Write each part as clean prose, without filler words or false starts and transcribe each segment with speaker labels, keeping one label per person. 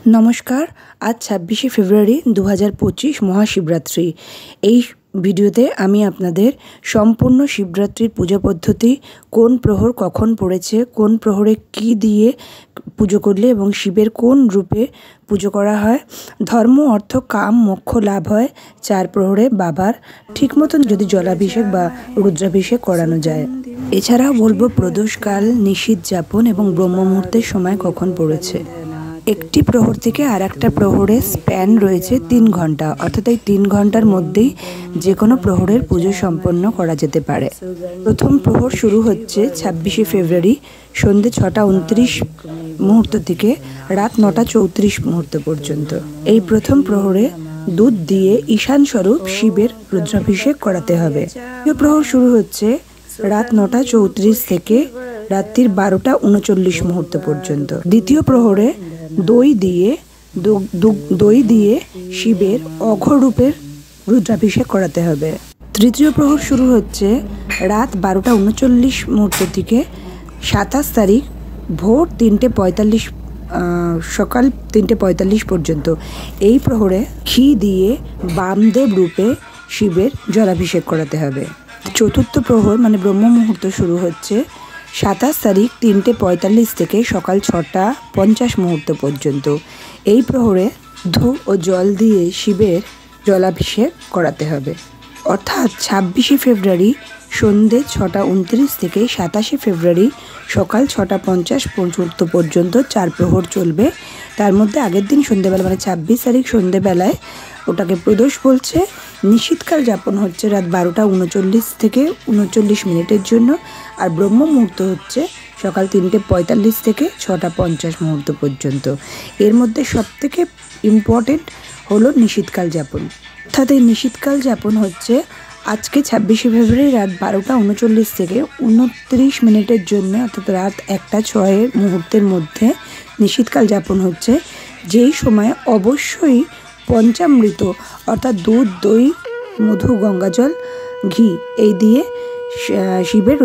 Speaker 1: নমস্কার। আজ ২৬শে ফেব্রুয়ারি ২০২৫ মহাশিবরাত্রি। এই ভিডিওতে আমি আপনাদের সম্পূর্ণ শিবরাত্রির পূজা পদ্ধতি, কোন প্রহর কখন পড়েছে, কোন প্রহরে কি দিয়ে পুজো করলে এবং শিবের কোন রূপে পুজো করা হয়, ধর্ম অর্থ কাম মোক্ষ লাভ হয় ৪ প্রহরে বাবার ঠিক মতন যদি জলাভিষেক বা রুদ্রাভিষেক করানো যায়। এছাড়াও বলবো প্রদোষকাল, নিশীথ যাপন এবং ব্রহ্ম মুহূর্তের সময় কখন পড়েছে। একটি প্রহর থেকে আর একটা প্রহরের স্প্যান রয়েছে ৩ ঘন্টা, অর্থাৎ এই ৩ ঘন্টার মধ্যেই যে কোনো প্রহরের পুজো সম্পন্ন করা যেতে পারে। প্রথম প্রহর শুরু হচ্ছে ২৬শে ফেব্রুয়ারি সন্ধ্যে ৬টা ২৯ মুহূর্ত থেকে রাত ৯টা ৩৪ মুহূর্ত পর্যন্ত। এই প্রথম প্রহরে দুধ দিয়ে ঈশান স্বরূপ শিবের রুদ্রাভিষেক করাতে হবে। দ্বিতীয় প্রহর শুরু হচ্ছে রাত ৯টা ৩৪ থেকে রাত্রির ১২টা ৩৯ মুহূর্ত পর্যন্ত। দ্বিতীয় প্রহরে দই দিয়ে শিবের অঘরূপের রুদ্রাভিষেক করাতে হবে। তৃতীয় প্রহর শুরু হচ্ছে রাত ১২টা ৩৯ মুহূর্ত থেকে ২৭ তারিখ ভোর ৩টে ৪৫ সকাল ৩টে ৪৫ পর্যন্ত। এই প্রহরে ঘি দিয়ে বামদেব রূপে শিবের জলাভিষেক করাতে হবে। চতুর্থ প্রহর মানে ব্রহ্ম মুহূর্ত শুরু হচ্ছে ২৭ তারিখ ৩টে ৪৫ থেকে সকাল ৬টা ৫০ মুহূর্ত পর্যন্ত। এই প্রহরে ধূপ ও জল দিয়ে শিবের জলাভিষেক করাতে হবে। অর্থাৎ ২৬শে ফেব্রুয়ারি সন্ধ্যে ৬টা ২৯ থেকে ২৭শে ফেব্রুয়ারি সকাল ৬টা ৫০ পর্যন্ত ৪ প্রহর চলবে। তার মধ্যে আগের দিন সন্ধ্যেবেলা মানে ২৬ তারিখ সন্ধ্যেবেলায় ওটাকে প্রদোষ বলছে। নিশীথকাল যাপন হচ্ছে রাত ১২টা ৩৯ থেকে ৩৯ মিনিটের জন্য, আর ব্রহ্ম মুহূর্ত হচ্ছে সকাল ৩টে ৪৫ থেকে ৬টা ৫০ মুহূর্ত পর্যন্ত। এর মধ্যে সবথেকে ইম্পর্টেন্ট হলো নিশীথকাল যাপন। অর্থাৎ এই নিশীথকাল যাপন হচ্ছে আজকে ২৬শে ফেব্রুয়ারি রাত ১২টা ৩৯ থেকে ২৯ মিনিটের জন্য, অর্থাৎ রাত ১টা ৬ মুহূর্তের মধ্যে নিশীথকাল যাপন হচ্ছে। যেই সময় অবশ্যই পঞ্চামৃত অর্থাৎ দুধ, দই, মধু, গঙ্গাজল, ঘি এই দিয়ে শিবের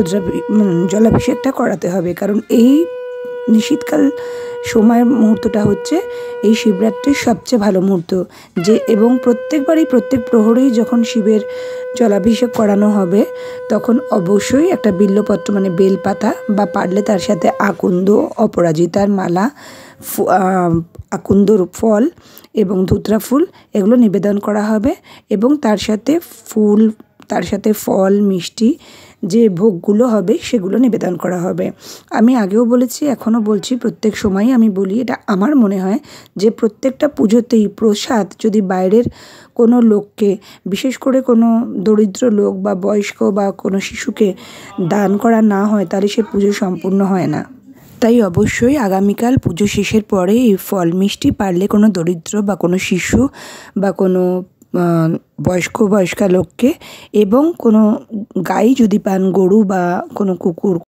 Speaker 1: জলাভিষেকটা করাতে হবে। কারণ এই নিশীথকাল সময়ের মুহূর্তটা হচ্ছে এই শিবরাত্রির সবচেয়ে ভালো মুহূর্ত। এবং প্রত্যেকবারই প্রত্যেক প্রহরেই যখন শিবের জলাভিষেক করানো হবে তখন অবশ্যই একটা বিল্বপত্র মানে বেলপাতা বা পারলে তার সাথে আকন্দ, অপরাজিতার মালা, আকন্দর ফল এবং ধুতরা ফুল এগুলো নিবেদন করা হবে এবং তার সাথে ফল, মিষ্টি যে ভোগগুলো হবে সেগুলো নিবেদন করা হবে। আমি আগেও বলেছি, এখনও বলছি, প্রত্যেক সময়ই আমি বলি, এটা আমার মনে হয় যে প্রত্যেকটা পুজোতেই প্রসাদ যদি বাইরের কোনো লোককে, বিশেষ করে কোনো দরিদ্র লোক বা বয়স্ক বা কোনো শিশুকে দান করা না হয় তাহলে সে পুজো সম্পূর্ণ হয় না। তাই অবশ্যই আগামীকাল পুজো শেষের পরে এই ফল মিষ্টি পারলে কোনো দরিদ্র বা কোনো শিশু বা কোনো বয়স্কা লোককে, এবং কোনো গাই যদি পান, গরু বা কোনো কুকুর